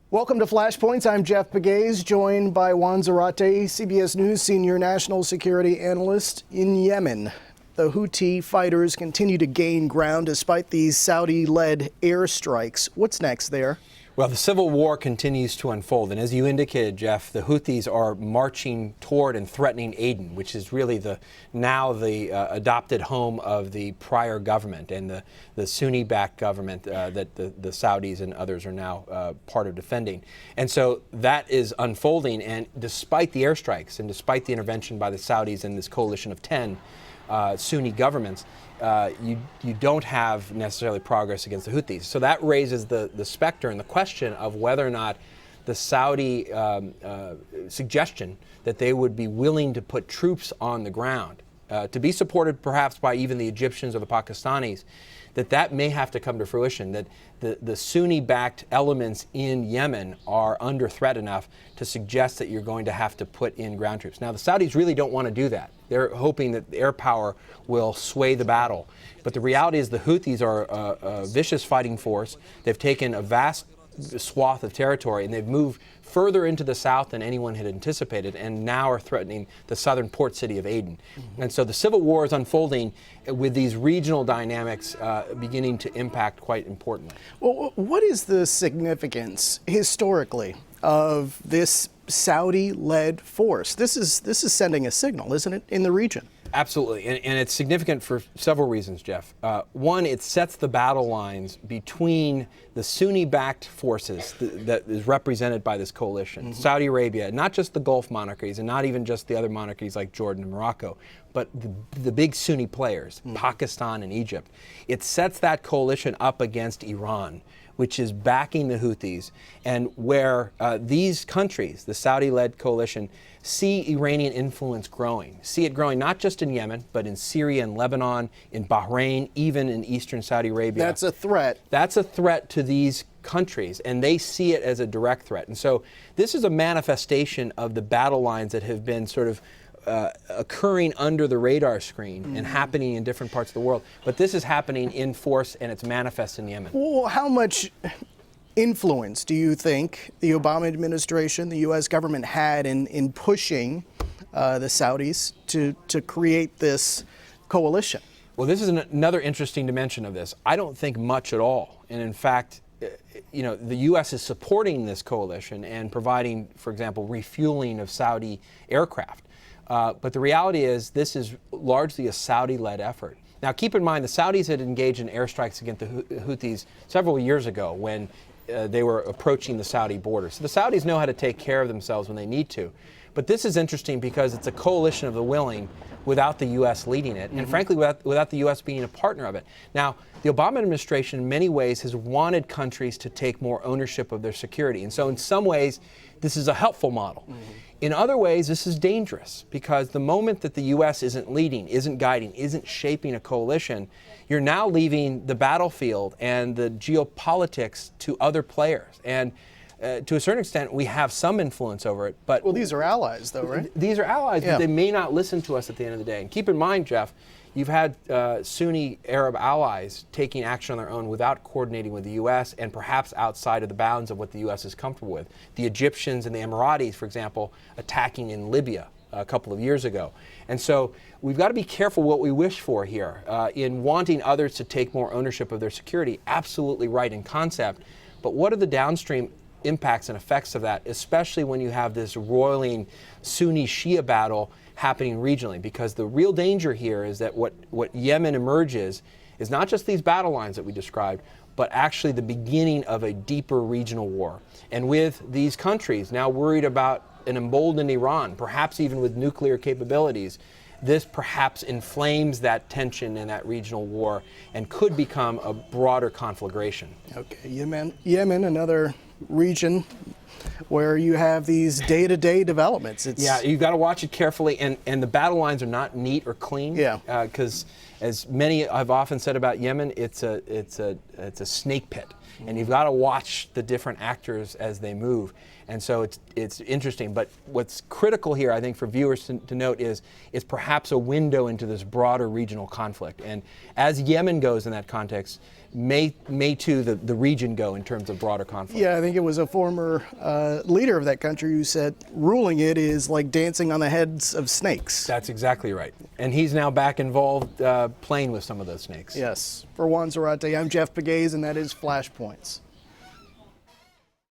Welcome to Flashpoints. I'm Jeff Pegues, joined by Juan Zarate, CBS News senior national security analyst. In Yemen, the Houthi fighters continue to gain ground despite these Saudi-led airstrikes. What's next there? Well, the civil war continues to unfold, and as you indicated, Jeff, the Houthis are marching toward and threatening Aden, which is really the adopted home of the prior government and the Sunni-backed government that the Saudis and others are now part of defending. And so that is unfolding, and despite the airstrikes and despite the intervention by the Saudis and this coalition of 10 Sunni governments, you don't have necessarily progress against the Houthis. So that raises the specter and the question of whether or not the Saudi suggestion that they would be willing to put troops on the ground, to be supported perhaps by even the Egyptians or the Pakistanis, that may have to come to fruition, that the Sunni-backed elements in Yemen are under threat enough to suggest that you're going to have to put in ground troops. Now, the Saudis really don't want to do that. They're hoping that air power will sway the battle. But the reality is the Houthis are a vicious fighting force. They've taken a vast swath of territory, and they've moved further into the south than anyone had anticipated, and now are threatening the southern port city of Aden. And so the civil war is unfolding with these regional dynamics beginning to impact quite importantly. Well, what is the significance historically of this Saudi-led force? This is sending a signal, isn't it, in the region? Absolutely, and it's significant for several reasons, Jeff. One, it sets the battle lines between the Sunni-backed forces that is represented by this coalition, Saudi Arabia, not just the Gulf monarchies, and not even just the other monarchies like Jordan and Morocco, but the big Sunni players, Pakistan and Egypt. It sets that coalition up against Iran, which is backing the Houthis, and where these countries, the Saudi-led coalition, see Iranian influence growing. See it growing not just in Yemen, but in Syria and Lebanon, in Bahrain, even in eastern Saudi Arabia. That's a threat. That's a threat to these countries, and they see it as a direct threat. And so this is a manifestation of the battle lines that have been sort of occurring under the radar screen and happening in different parts of the world. But this is happening in force, and it's manifest in Yemen. Well, how much influence do you think the Obama administration, the U.S. government had in pushing the Saudis to create this coalition? Well, this is another interesting dimension of this. I don't think much at all. And in fact, the U.S. is supporting this coalition and providing, for example, refueling of Saudi aircraft. But the reality is this is largely a Saudi-led effort. Now, keep in mind, the Saudis had engaged in airstrikes against the Houthis several years ago when they were approaching the Saudi border. So the Saudis know how to take care of themselves when they need to. But this is interesting because it's a coalition of the willing without the U.S. leading it, and frankly, without the U.S. being a partner of it. Now, the Obama administration in many ways has wanted countries to take more ownership of their security. And so in some ways, this is a helpful model. In other ways, this is dangerous because the moment that the U.S. isn't leading, isn't guiding, isn't shaping a coalition, you're now leaving the battlefield and the geopolitics to other players. And to a certain extent, we have some influence over it. But well, these are allies, though, right? These are allies, but they may not listen to us at the end of the day. And keep in mind, Jeff, you've had Sunni Arab allies taking action on their own without coordinating with the U.S. and perhaps outside of the bounds of what the U.S. is comfortable with. The Egyptians and the Emiratis, for example, attacking in Libya a couple of years ago. And so we've got to be careful what we wish for here. In wanting others to take more ownership of their security, absolutely right in concept, but what are the downstream impacts and effects of that, especially when you have this roiling Sunni-Shia battle happening regionally? Because the real danger here is that what Yemen emerges is not just these battle lines that we described, but actually the beginning of a deeper regional war. And with these countries now worried about an emboldened Iran, perhaps even with nuclear capabilities, this perhaps inflames that tension in that regional war and could become a broader conflagration. Okay, Yemen, another region where you have these day-to-day developments. Yeah, you've got to watch it carefully, and the battle lines are not neat or clean. Yeah, because as many have often said about Yemen, it's a snake pit. and you've got to watch the different actors as they move. And so it's interesting. But what's critical here, I think, for viewers to note is perhaps a window into this broader regional conflict. And as Yemen goes in that context, may too the region go in terms of broader conflict. Yeah, I think it was a former leader of that country who said ruling it is like dancing on the heads of snakes. That's exactly right. And he's now back involved playing with some of those snakes. Yes. For Juan Zarate, I'm Jeff Pegues, and that is Flashpoints.